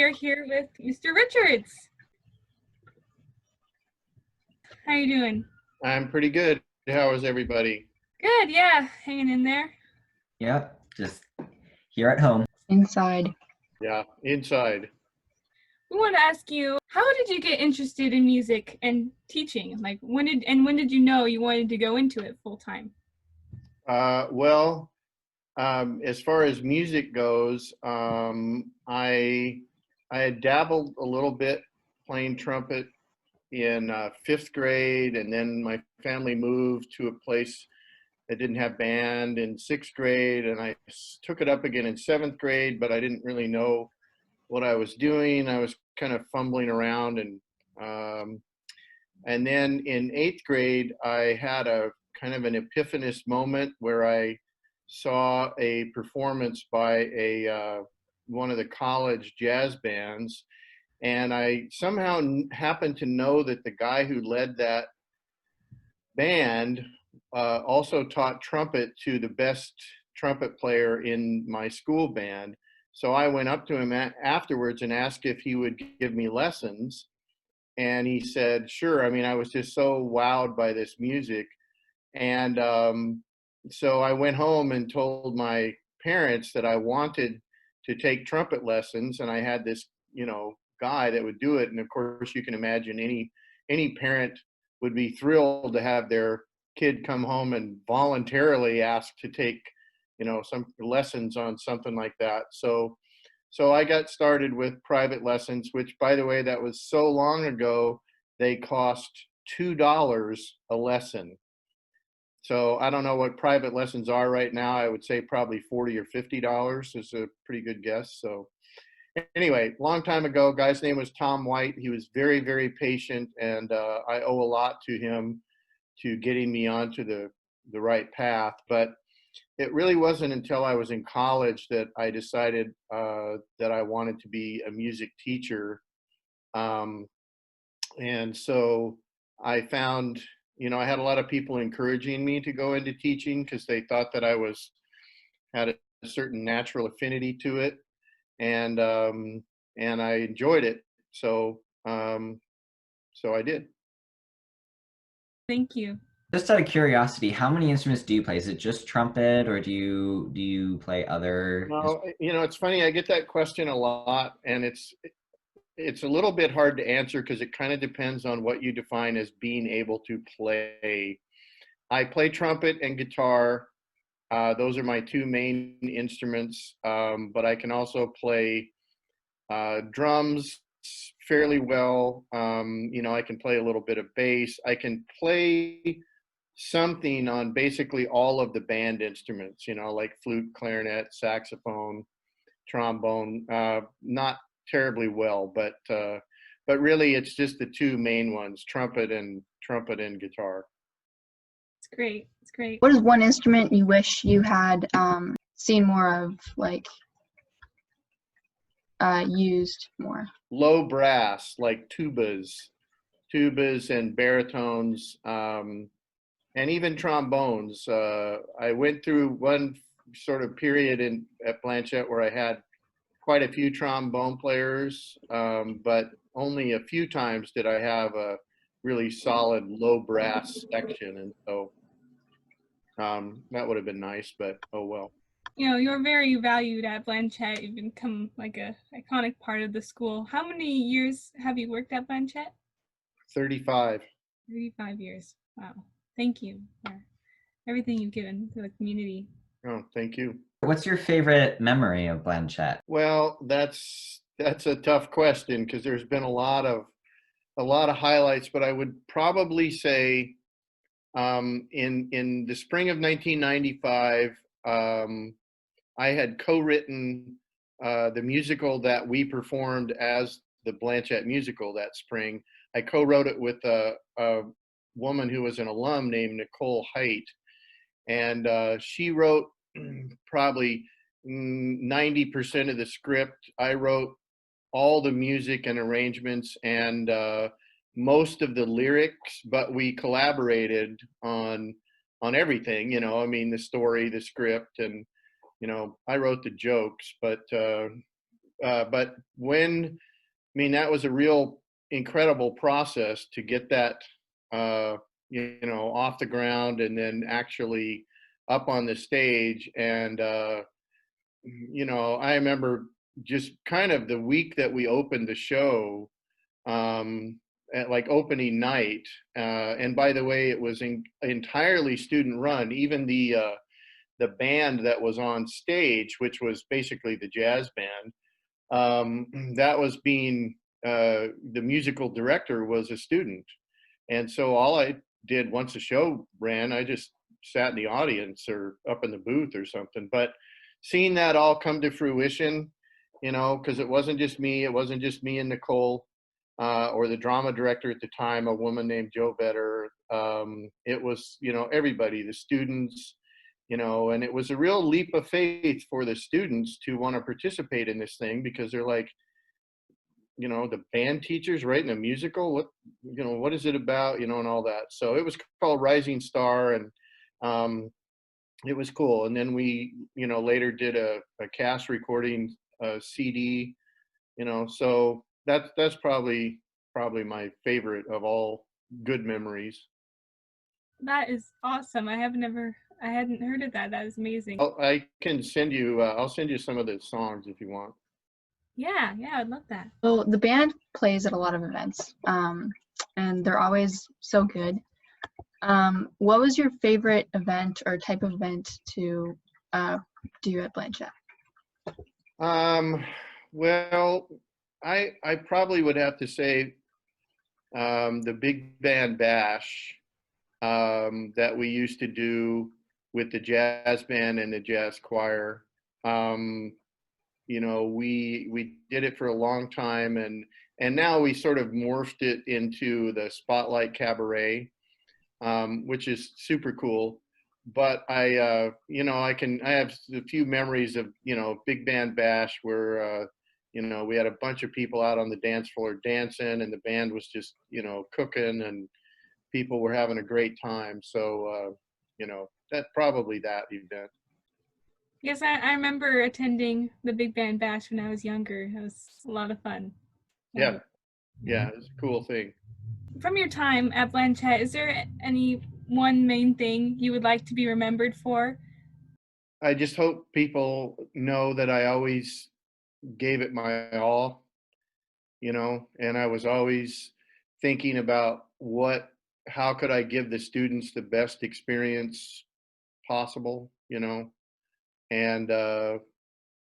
are here with Mr. Richarz. How you doing? I'm pretty good. How is everybody? Good, yeah, hanging in there. Yep, just here at home. Inside. Yeah, inside. We want to ask you, how did you get interested in music and teaching? Like, when did you know you wanted to go into it full time? Well, as far as music goes, I had dabbled a little bit playing trumpet in fifth grade, and then my family moved to a place that didn't have band in sixth grade, and I took it up again in seventh grade, but I didn't really know what I was doing. I was kind of fumbling around, and then in eighth grade, I had a kind of an epiphanous moment where I saw a performance by one of the college jazz bands, and I somehow happened to know that the guy who led that band also taught trumpet to the best trumpet player in my school band. So I went up to him afterwards and asked if he would give me lessons. And he said, sure. I mean, I was just so wowed by this music. And so I went home and told my parents that I wanted to take trumpet lessons. And I had this, guy that would do it. And of course, you can imagine any parent would be thrilled to have their kid come home and voluntarily ask to take, some lessons on something like that. So I got started with private lessons, which, by the way, that was so long ago, they cost $2 a lesson. So I don't know what private lessons are right now. I would say probably $40 or $50 is a pretty good guess. So anyway, long time ago, guy's name was Tom White. He was very, very patient, and I owe a lot to him to getting me onto the right path. But it really wasn't until I was in college that I decided that I wanted to be a music teacher. And so I found, I had a lot of people encouraging me to go into teaching because they thought that I had a certain natural affinity to it. And I enjoyed it. So I did. Thank you. Just out of curiosity, how many instruments do you play? Is it just trumpet, or do you play other? Well, it's funny. I get that question a lot, and it's a little bit hard to answer because it kind of depends on what you define as being able to play. I play trumpet and guitar. Those are my two main instruments, but I can also play drums fairly well. I can play a little bit of bass. I can play something on basically all of the band instruments, like flute, clarinet, saxophone, trombone. Not terribly well, but really it's just the two main ones, trumpet and guitar. It's great. It's great. What is one instrument you wish you had seen more of, like used more? Low brass, like tubas and baritones, and even trombones. I went through one sort of period at Blanchette where I had quite a few trombone players, but only a few times did I have a really solid low brass section, and so that would have been nice, but oh well. You're very valued at Blanchette. You've become like a iconic part of the school. How many years have you worked at Blanchette? 35. 35 years. Wow. Thank you for everything you've given to the community. Oh, thank you. What's your favorite memory of Blanchette? Well, that's a tough question because there's been a lot of highlights, but I would probably say in the spring of 1995, I had co-written the musical that we performed as the Blanchette musical that spring. I co-wrote it with a woman who was an alum named Nicole Haidt, and she wrote probably 90% of the script. I wrote all the music and arrangements and most of the lyrics, but we collaborated on everything, the story, the script, and I wrote the jokes, but but when, I mean, that was a real incredible process to get that, you know, off the ground and then actually up on the stage. And, you know, I remember just kind of the week that we opened the show, at like opening night. And by the way, it was entirely student run. Even the band that was on stage, which was basically the jazz band, that was being, the musical director was a student. And so all I did once the show ran, I just sat in the audience or up in the booth or something. But seeing that all come to fruition, you know, because it wasn't just me and Nicole, or the drama director at the time, a woman named Jo Vetter. It was, you know, everybody, the students, you know, and it was a real leap of faith for the students to want to participate in this thing, because they're like, you know, the band teacher's writing a musical, what, you know, what is it about, you know, and all that. So it was called Rising Star, and it was cool. And then we, you know, later did a cast recording CD, you know, so that's probably my favorite of all good memories. That is awesome. I hadn't heard of that. That is amazing. I can send you, I'll send you some of the songs if you want. Yeah, I'd love that. So the band plays at a lot of events, and they're always so good. What was your favorite event or type of event to do at Blanchette? Well, I probably would have to say the Big Band Bash that we used to do with the jazz band and the jazz choir. You know, we did it for a long time, and now we sort of morphed it into the Spotlight Cabaret, which is super cool. But I, you know, I have a few memories of, you know, Big Band Bash where, you know, we had a bunch of people out on the dance floor dancing, and the band was just, you know, cooking, and people were having a great time. So, you know, that event. Yes, I remember attending the Big Band Bash when I was younger. It was a lot of fun. Yeah, it's a cool thing. From your time at Blanchette, is there any one main thing you would like to be remembered for? I just hope people know that I always gave it my all, you know, and I was always thinking about how could I give the students the best experience possible, you know, and,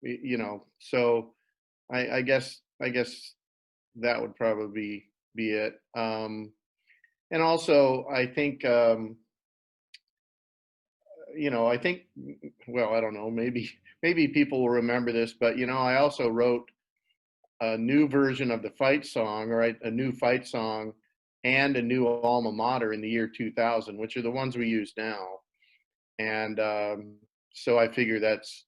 you know, so I guess that would probably be it. And also I think, you know, well, I don't know, maybe people will remember this, but, you know, I also wrote a new version of the fight song, right? A new fight song and a new alma mater in the year 2000, which are the ones we use now. And so I figure that's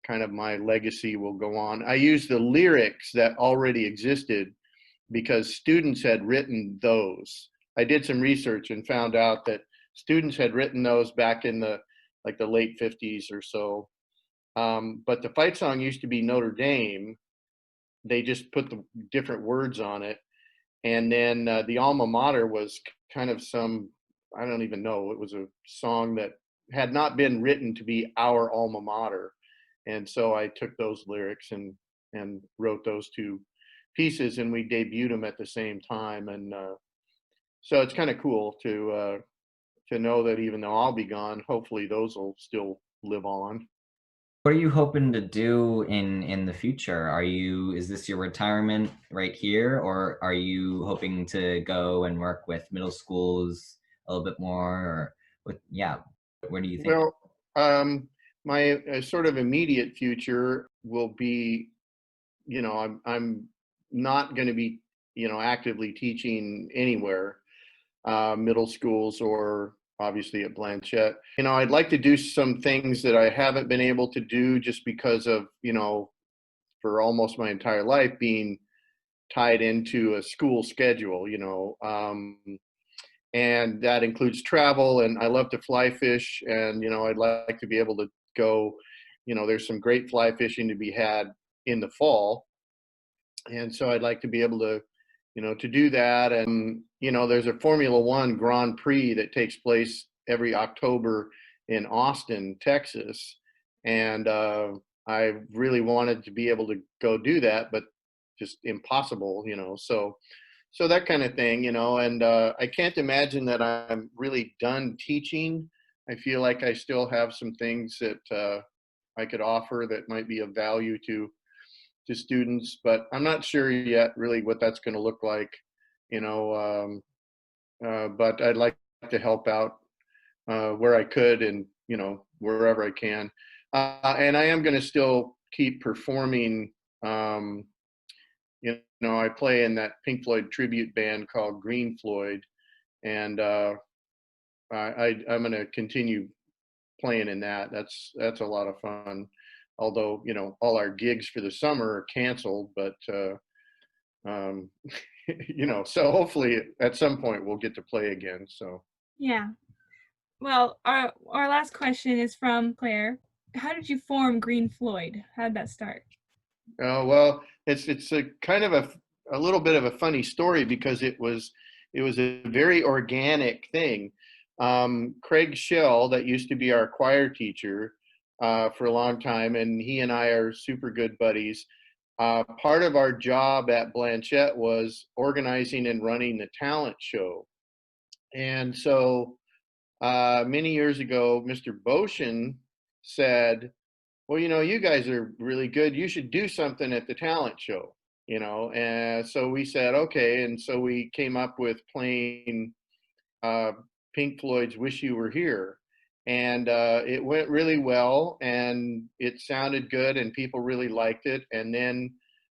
kind of my legacy will go on. I use the lyrics that already existed because students had written those. I did some research and found out that students had written those back in the late 50s or so. But the fight song used to be Notre Dame. They just put the different words on it. And then the alma mater was kind of I don't even know, it was a song that had not been written to be our alma mater. And so I took those lyrics and wrote those two pieces, and we debuted them at the same time. And so it's kind of cool to know that even though I'll be gone, hopefully those will still live on. What are you hoping to do in the future? Is this your retirement right here, or are you hoping to go and work with middle schools a little bit more, or where do you think? Well, my sort of immediate future will be, you know, I'm not going to be, you know, actively teaching anywhere, middle schools or obviously at Blanchette. You know, I'd like to do some things that I haven't been able to do just because of, you know, for almost my entire life being tied into a school schedule, you know, and that includes travel, and I love to fly fish, and, you know, I'd like to be able to go, you know, there's some great fly fishing to be had in the fall, And so I'd like to be able to, to do that. And, there's a Formula One Grand Prix that takes place every October in Austin, Texas. And I really wanted to be able to go do that, but just impossible, so that kind of thing, and I can't imagine that I'm really done teaching. I feel like I still have some things that I could offer that might be of value to students, but I'm not sure yet really what that's going to look like, you know. But I'd like to help out where I could, and wherever I can. And I am going to still keep performing. I play in that Pink Floyd tribute band called Green Floyd, and I'm going to continue playing in that. That's a lot of fun. Although all our gigs for the summer are canceled, but um, so hopefully at some point we'll get to play again. So Yeah. Well, our last question is from Claire. How did you form Green Floyd? How did that start? well, it's a kind of a little bit of a funny story, because it was a very organic thing. Craig Shell, that used to be our choir teacher for a long time, and he and I are super good buddies. Part of our job at Blanchette was organizing and running the talent show. And so many years ago, Mr. Boshin said, well, you guys are really good. You should do something at the talent show, And so we said, okay. And so we came up with playing Pink Floyd's Wish You Were Here. And it went really well, and it sounded good, and people really liked it. And then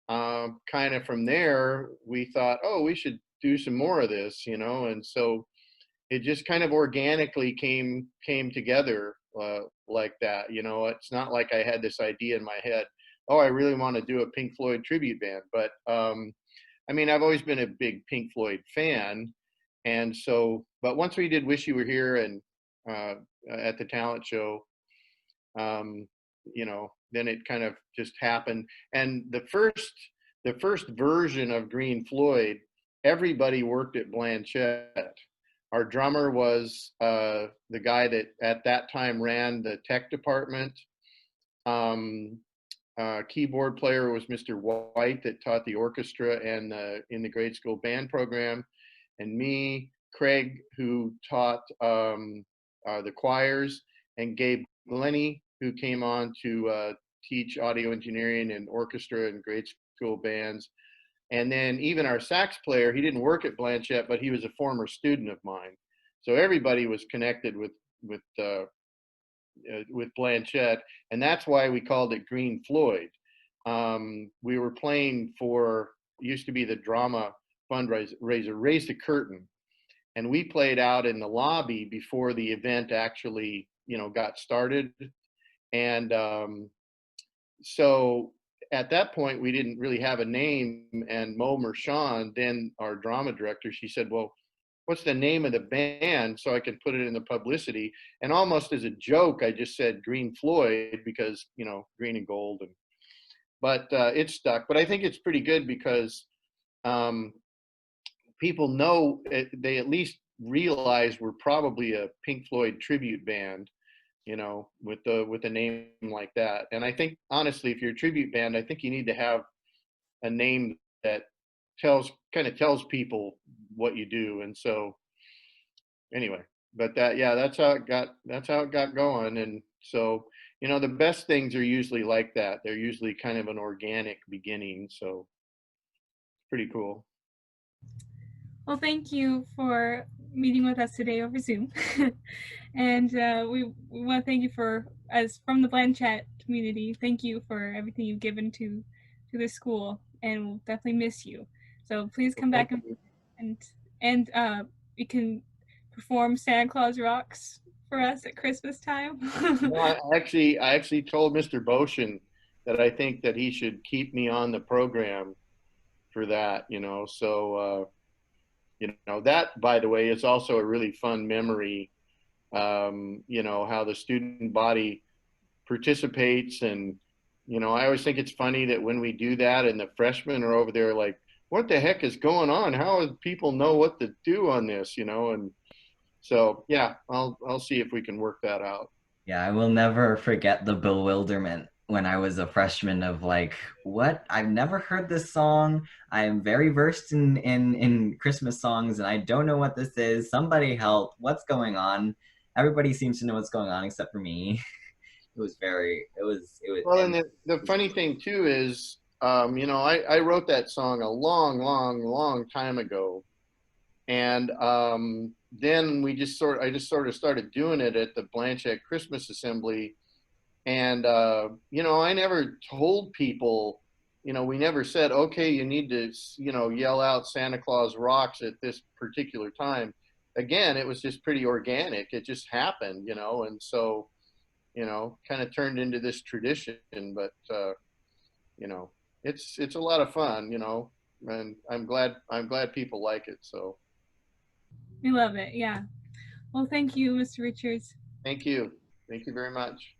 kind of from there, we thought, oh, we should do some more of this, And so it just kind of organically came together like that. It's not like I had this idea in my head, oh, I really want to do a Pink Floyd tribute band. But I've always been a big Pink Floyd fan. And so, but once we did Wish You Were Here and at the talent show, then it kind of just happened. And the first version of Green Floyd, everybody worked at Blanchette. Our drummer was the guy that at that time ran the tech department. Keyboard player was Mr. White, that taught the orchestra and in the grade school band program. And me, Craig, who taught the choirs, and Gabe Glennie, who came on to teach audio engineering and orchestra and grade school bands. And then even our sax player, he didn't work at Blanchette, but he was a former student of mine. So everybody was connected with Blanchette, and that's why we called it Green Floyd. We were playing for, used to be the drama fundraiser, Raise the Curtain, and we played out in the lobby before the event actually got started. And so at that point we didn't really have a name, and Mo Mershon, then our drama director, she said, well, what's the name of the band so I can put it in the publicity? And almost as a joke, I just said Green Floyd, because green and gold, but it stuck. But I think it's pretty good, because people know they at least realize we're probably a Pink Floyd tribute band, with a name like that. And I think, honestly, if you're a tribute band, I think you need to have a name that tells people what you do. And so anyway, but that's how it got going. And so the best things are usually like that. They're usually kind of an organic beginning. So pretty cool. Well, thank you for meeting with us today over Zoom. And we want to thank you from the Blanchette community, thank you for everything you've given to the school, and we'll definitely miss you. So please come back and you can perform Santa Claus Rocks for us at Christmas time. Well, I actually told Mr. Boshin that I think that he should keep me on the program for that, so that, by the way, is also a really fun memory, how the student body participates, and You know, I always think it's funny that when we do that and the freshmen are over there like, what the heck is going on? How do people know what to do on this, you know? And so, yeah, I'll see if we can work that out. Yeah, I will never forget the bewilderment when I was a freshman of like, what? I've never heard this song. I am very versed in Christmas songs and I don't know what this is. Somebody help. What's going on? Everybody seems to know what's going on except for me. Well, and And the funny thing too is, you know, I wrote that song a long, long, long time ago. And then I just sort of started doing it at the Blanchette Christmas Assembly. And, you know, I never told people, you know, we never said, okay, you need to, you know, yell out Santa Claus rocks at this particular time. Again, it was just pretty organic. It just happened, you know, and so, you know, kind of turned into this tradition. But, you know, it's a lot of fun, you know, and I'm glad people like it. So We love it. Yeah. Well, thank you, Mr. Richards. thank you. Thank you very much.